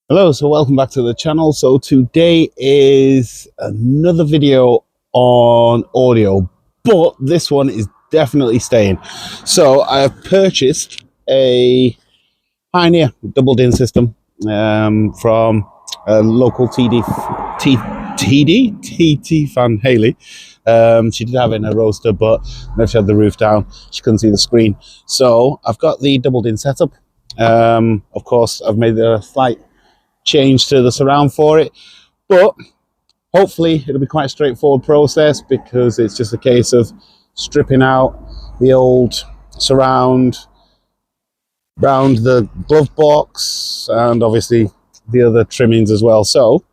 Hello, so welcome back to the channel. So today is another video on audio, but this one is definitely staying. So I've purchased a Pioneer doubled-in system from a local TT fan, Haley. She did have it in her roaster, but whenever she had the roof down, she couldn't see the screen. So I've got the doubled-in setup. Of course, I've made a slight change to the surround for it, but hopefully it'll be quite a straightforward process because it's just a case of stripping out the old surround around the glove box and obviously the other trimmings as well. So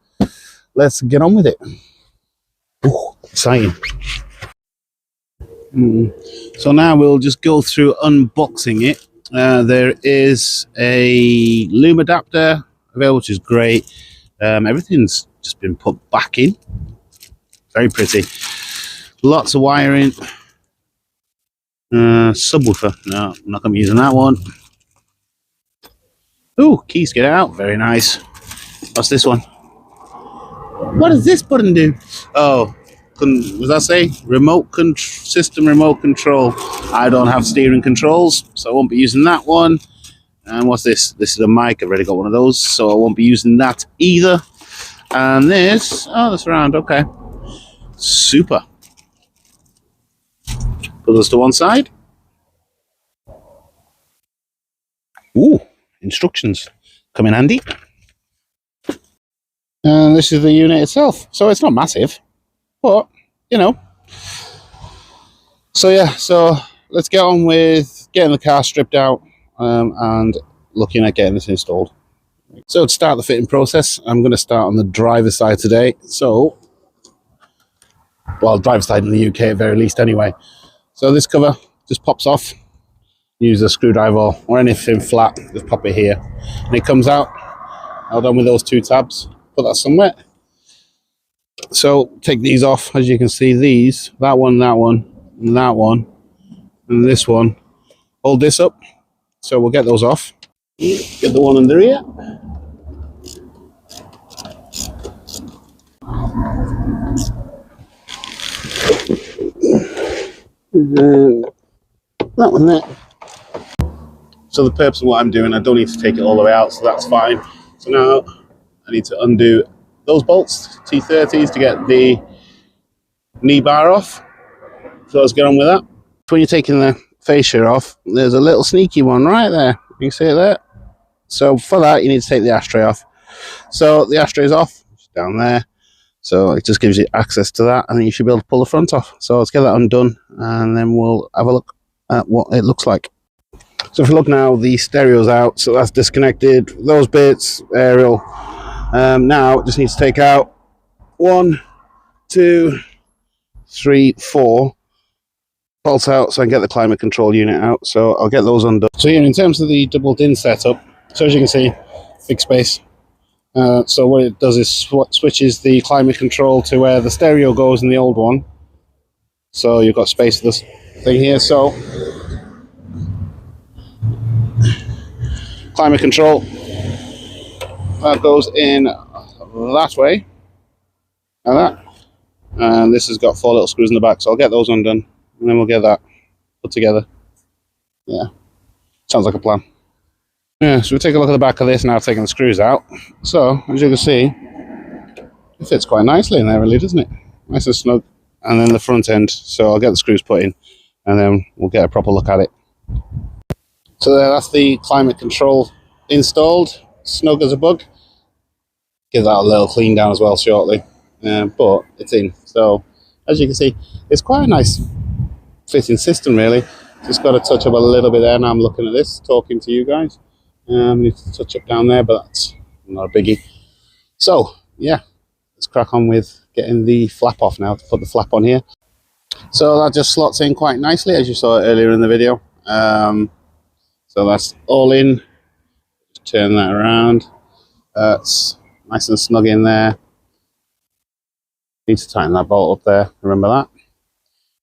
let's get on with it. Ooh, exciting. So now we'll just go through unboxing it. There is a loom adapter available, which is great. Everything's just been put back in. Very pretty. Lots of wiring. Subwoofer. No, I'm not going to be using that one. Ooh, keys get out. Very nice. What's this one? What does this button do? Oh, what does that say? System remote control. I don't have steering controls, so I won't be using that one. And what's this? This is a mic. I've already got one of those, so I won't be using that either. And this, oh, that's around. Okay, super. Put those to one side. Ooh, instructions come in handy. And this is the unit itself. So it's not massive, but you know. So yeah, so let's get on with getting the car stripped out and looking at getting this installed. So to start the fitting process, I'm going to start on the driver's side today. So, well, driver's side in the UK at very least anyway. So this cover just pops off. Use a screwdriver or anything flat, just pop it here. And it comes out. Held on with those two tabs. Put that somewhere. So take these off. As you can see, these, that one, and that one, and this one. Hold this up. So we'll get those off. Get the one under here. That one there. So the purpose of what I'm doing, I don't need to take it all the way out, so that's fine. So now I need to undo those bolts, T30s, to get the knee bar off. So let's get on with that. When you're taking the fascia off, there's a little sneaky one right there. You can see it there. So for that, you need to take the ashtray off. So the ashtray is off, it's down there. So it just gives you access to that, and then you should be able to pull the front off. So let's get that undone, and then we'll have a look at what it looks like. So if you look now, the stereo's out, so that's disconnected. Those bits, aerial. Now it just needs to take out 1, 2, 3, 4 bolts out, so I can get the climate control unit out. So I'll get those undone. So here, in terms of the doubled-in setup, so as you can see, fixed space. So what it does is switches the climate control to where the stereo goes in the old one. So you've got space for this thing here. So climate control, that goes in that way, and that. And this has got 4 little screws in the back. So I'll get those undone, and then we'll get that put together. Yeah, sounds like a plan. Yeah, so we'll take a look at the back of this now, taking the screws out. So, as you can see, it fits quite nicely in there, really, doesn't it? Nice and snug. And then the front end, so I'll get the screws put in, and then we'll get a proper look at it. So there, that's the climate control installed, snug as a bug. Give that a little clean down as well shortly, but it's in. So, as you can see, it's quite a nice fitting system, really. Just got to touch up a little bit there. Now I'm looking at this, talking to you guys. Need to touch up down there, but that's not a biggie. So yeah, let's crack on with getting the flap off now, to put the flap on here. So that just slots in quite nicely, as you saw earlier in the video. So that's all in. Just turn that around. It's nice and snug in there. Need to tighten that bolt up there, remember that.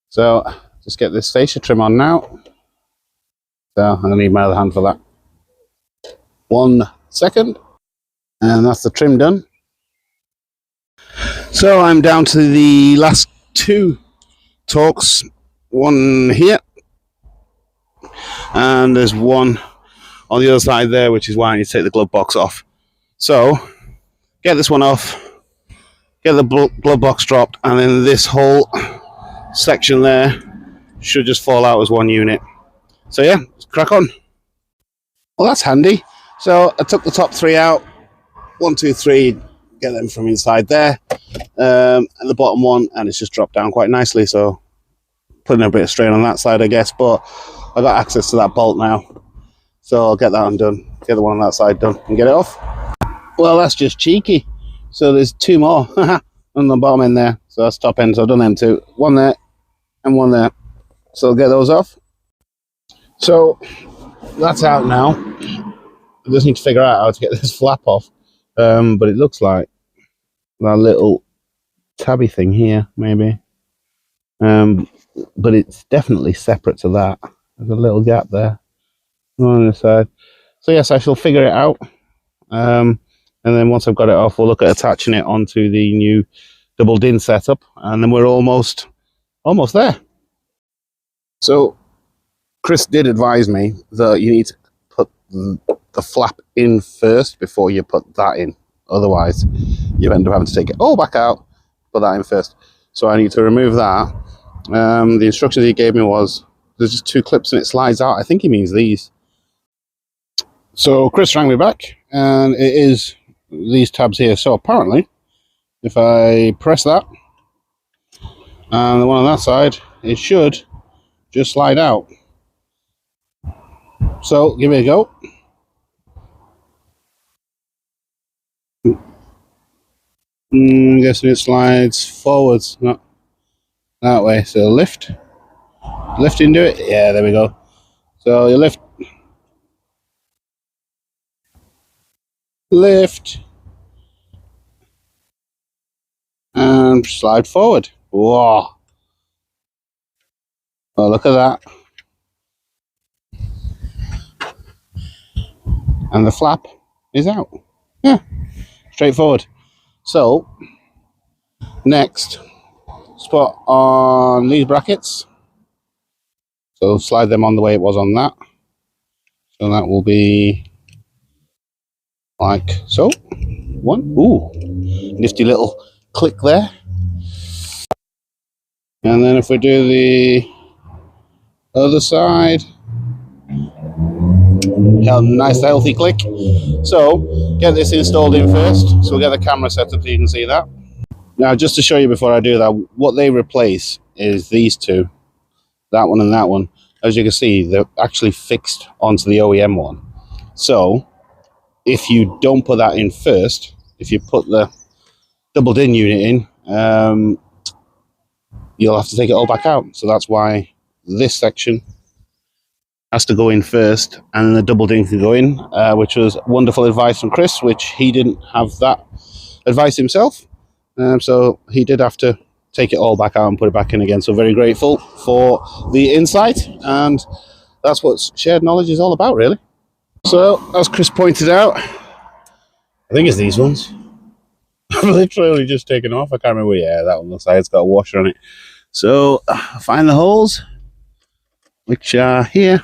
So just get this fascia trim on now. So I'm going to need my other hand for that. 1 second. And that's the trim done. So I'm down to the last two torques, one here, and there's one on the other side there, which is why I need to take the glove box off. So get this one off, get the glove box dropped, and then this whole section there should just fall out as one unit. So yeah, let's crack on. Well, that's handy. So I took the top three out, 1, 2, 3, get them from inside there, and the bottom one, and it's just dropped down quite nicely. So putting a bit of strain on that side, I guess, but I got access to that bolt now, so I'll get that undone, get the one on that side done, and get it off. Well, that's just cheeky. So there's two more on the bottom end there. So that's top end. So I've done them two, one there and one there. So I'll get those off. So that's out now. I just need to figure out how to get this flap off. But it looks like that little tabby thing here, maybe. But it's definitely separate to that. There's a little gap there on the side. So yes, I shall figure it out. And then once I've got it off, we'll look at attaching it onto the new double DIN setup, and then we're almost there. So Chris did advise me that you need to put the flap in first before you put that in. Otherwise, you end up having to take it all back out, put that in first. So I need to remove that. The instructions he gave me was there's just two clips and it slides out. I think he means these. So Chris rang me back, and it is these tabs here. So apparently, if I press that, and the one on that side, it should just slide out. So give it a go. I'm guessing it slides forwards, not that way. So lift into it. Yeah, there we go. So you lift, and slide forward. Whoa! Oh, look at that. And the flap is out. Yeah, straightforward. So next, spot on these brackets. So slide them on the way it was on that. So that will be like so. One. Ooh, nifty little click there. And then if we do the other side, nice healthy click. So get this installed in first. So we'll get the camera set up so you can see that. Now, just to show you before I do that, what they replace is these two, that one and that one. As you can see, they're actually fixed onto the OEM one. So if you don't put that in first, if you put the double DIN unit in, you'll have to take it all back out. So that's why this section has to go in first, and the double DIN can go in, which was wonderful advice from Chris, which he didn't have that advice himself. So he did have to take it all back out and put it back in again. So very grateful for the insight, and that's what shared knowledge is all about, really. So as Chris pointed out, I think it's these ones. I've literally just taken off. I can't remember. Yeah, that one looks like it's got a washer on it. So find the holes, which are here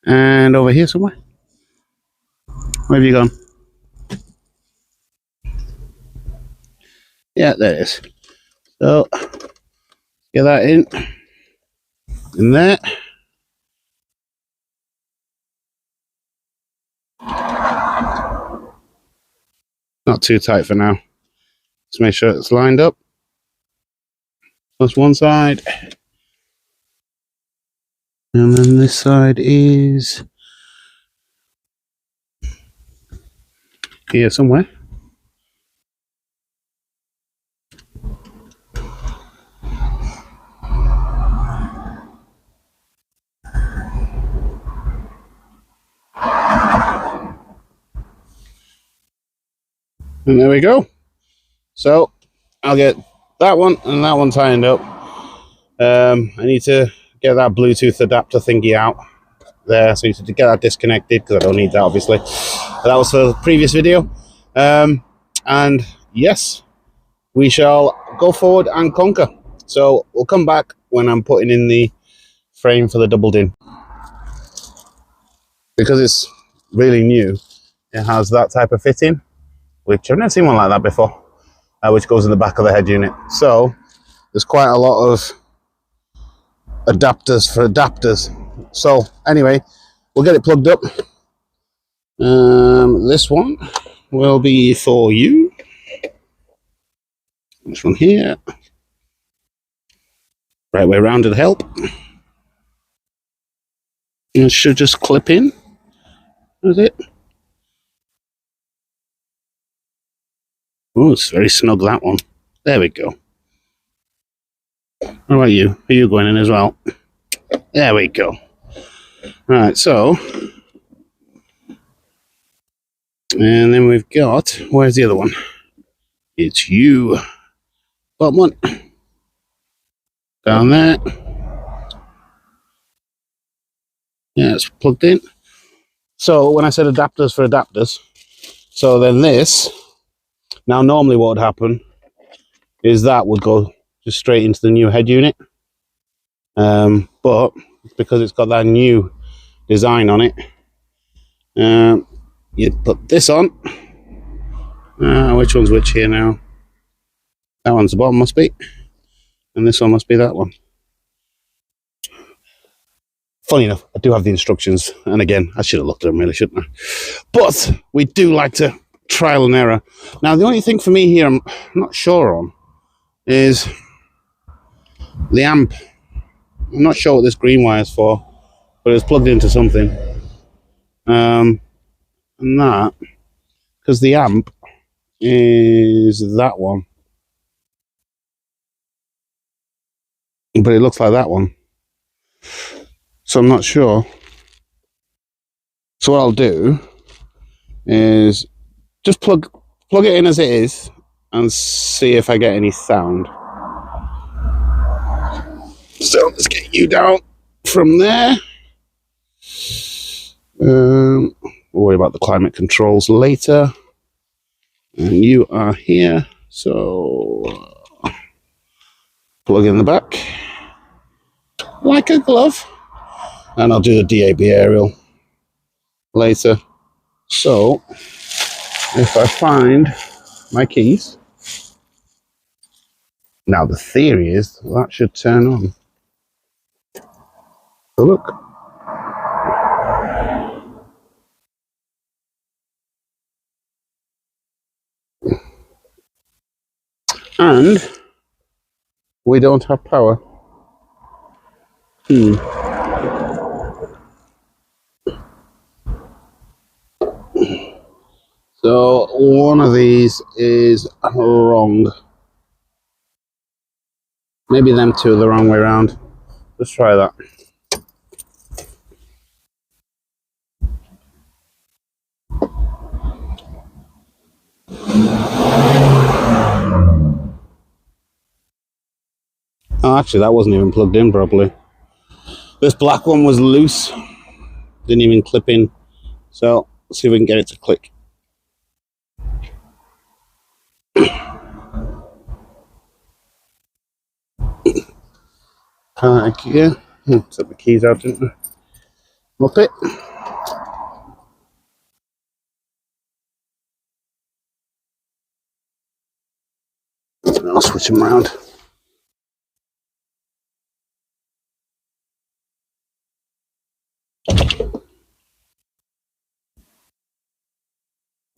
and over here somewhere. Where have you gone? Yeah, there it is. So get that in there. Not too tight for now. Just make sure it's lined up. That's one side. And then this side is here somewhere. And there we go. So I'll get that one and that one tightened up. I need to get that Bluetooth adapter thingy out there, so you need to get that disconnected because I don't need that, obviously. That was for the previous video. And yes, we shall go forward and conquer. So we'll come back when I'm putting in the frame for the double din. Because it's really new, it has that type of fitting, which I've never seen one like that before, which goes in the back of the head unit. So there's quite a lot of adapters for adapters. So anyway, we'll get it plugged up. This one will be for you. This one here. Right way round to help. It should just clip in. Is it? Oh, it's very snug, that one. There we go. What about you? Are you going in as well? There we go. Right, so. And then we've got, where's the other one? It's you. Bottom one. Down there. Yeah, it's plugged in. So when I said adapters for adapters, so then this, now normally what would happen is that would go just straight into the new head unit. But because it's got that new design on it, you'd put this on. Which one's which here now? That one's the bottom, must be. And this one must be that one. Funny enough, I do have the instructions. And again, I should have looked at them really, shouldn't I? But we do like to trial and error. Now, the only thing for me here I'm not sure on is the amp. I'm not sure what this green wire is for, but it's plugged into something. And that, because the amp is that one. But it looks like that one. So I'm not sure. So what I'll do is just plug it in as it is and see if I get any sound. So let's get you down from there. We'll worry about the climate controls later. And you are here. So plug in the back like a glove. And I'll do the DAB aerial later. So if I find my keys, now the theory is that should turn on. So look. And we don't have power. So one of these is wrong. Maybe them two are the wrong way around. Let's try that. Oh, actually, that wasn't even plugged in properly. This black one was loose. Didn't even clip in. So let's see if we can get it to click. Yeah. Took the keys out, didn't I? Up it. I'll switch them around.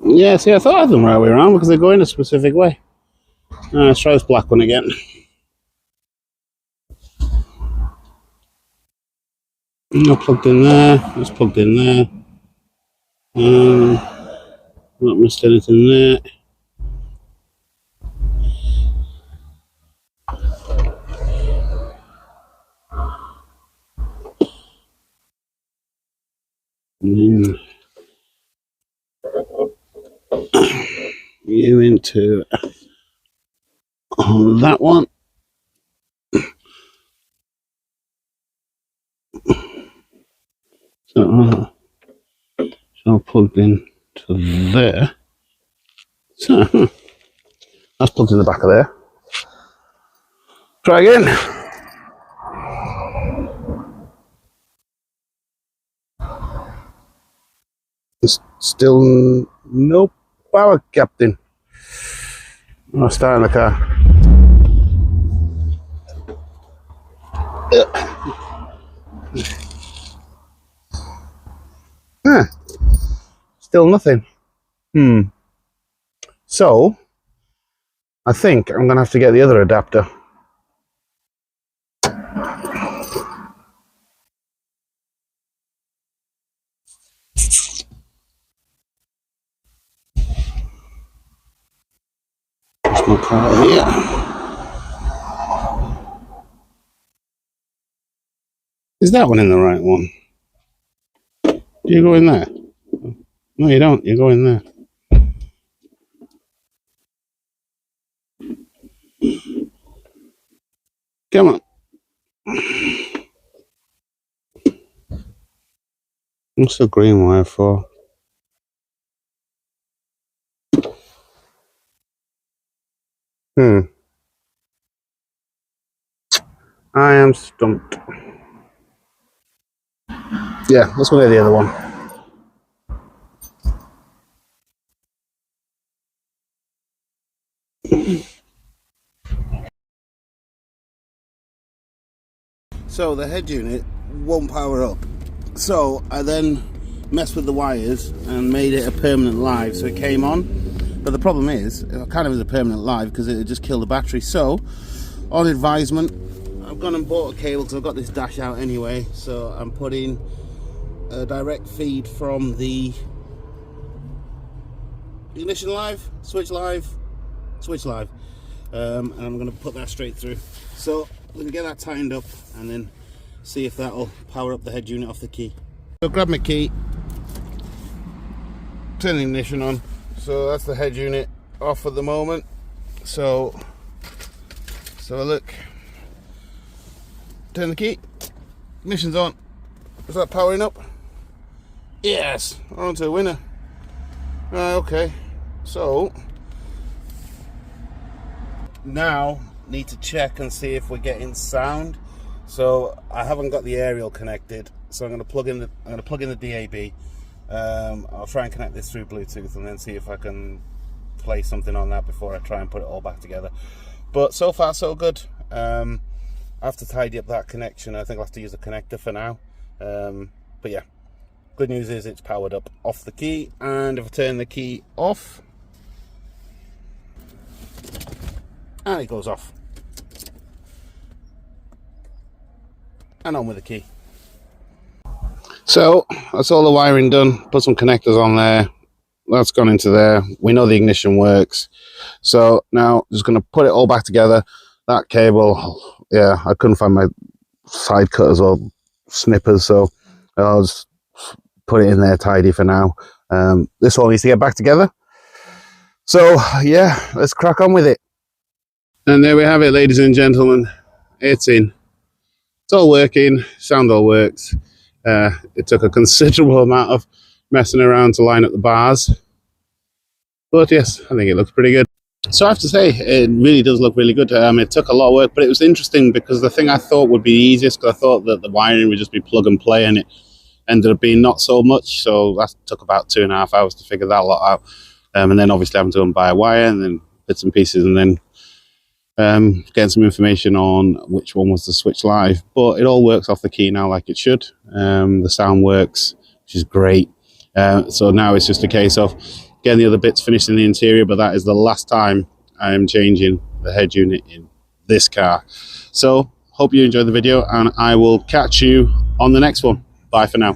Yeah, see, I thought I had them right way around because they go in a specific way. Let's try this black one again. Not plugged in there. It's plugged in there. Not missed anything there. And then you into that one. So, plugged in to there. So that's plugged in the back of there. Try again. There's still no power, Captain. I'll start in the car. Still nothing. So I think I'm gonna have to get the other adapter. There's my car here. Is that one in the right one? Do you go in there? No, you don't. You go in there. Come on. What's the green wire for? I am stumped. Yeah, let's go get the other one. So the head unit won't power up. So I then messed with the wires and made it a permanent live, so it came on. But the problem is, it kind of is a permanent live because it would just kill the battery. So, on advisement, I've gone and bought a cable because I've got this dash out anyway. So I'm putting a direct feed from the ignition live, switch live, and I'm going to put that straight through. So I'm going to get that tightened up and then see if that'll power up the head unit off the key. So grab my key, turn the ignition on. So that's the head unit off at the moment. So look, turn the key, ignition's on. Is that powering up? Yes, on to a winner. Okay, so now need to check and see if we're getting sound. So I haven't got the aerial connected, so I'm going to plug in the DAB. I'll try and connect this through Bluetooth and then see if I can play something on that before I try and put it all back together. But so far so good. I have to tidy up that connection. I think I'll have to use a connector for now. But yeah, good news is it's powered up off the key, and if I turn the key off, and it goes off. And on with the key. So that's all the wiring done. Put some connectors on there. That's gone into there. We know the ignition works. So now just going to put it all back together. That cable, yeah, I couldn't find my side cutters or snippers, so I'll just put it in there tidy for now. This all needs to get back together. So yeah, let's crack on with it. And there we have it, ladies and gentlemen. It's in. It's all working, sound all works. It took a considerable amount of messing around to line up the bars. But yes, I think it looks pretty good. So I have to say, it really does look really good. It took a lot of work, but it was interesting because the thing I thought would be easiest, because I thought that the wiring would just be plug and play, and it ended up being not so much. So that took about 2.5 hours to figure that lot out. And then obviously having to go and buy a wire and then bits and pieces, and then getting some information on which one was the switch live. But it all works off the key now like it should. The sound works, which is great. So now it's just a case of getting the other bits finished in the interior, but that is the last time I am changing the head unit in this car. So hope you enjoyed the video, and I will catch you on the next one. Bye for now.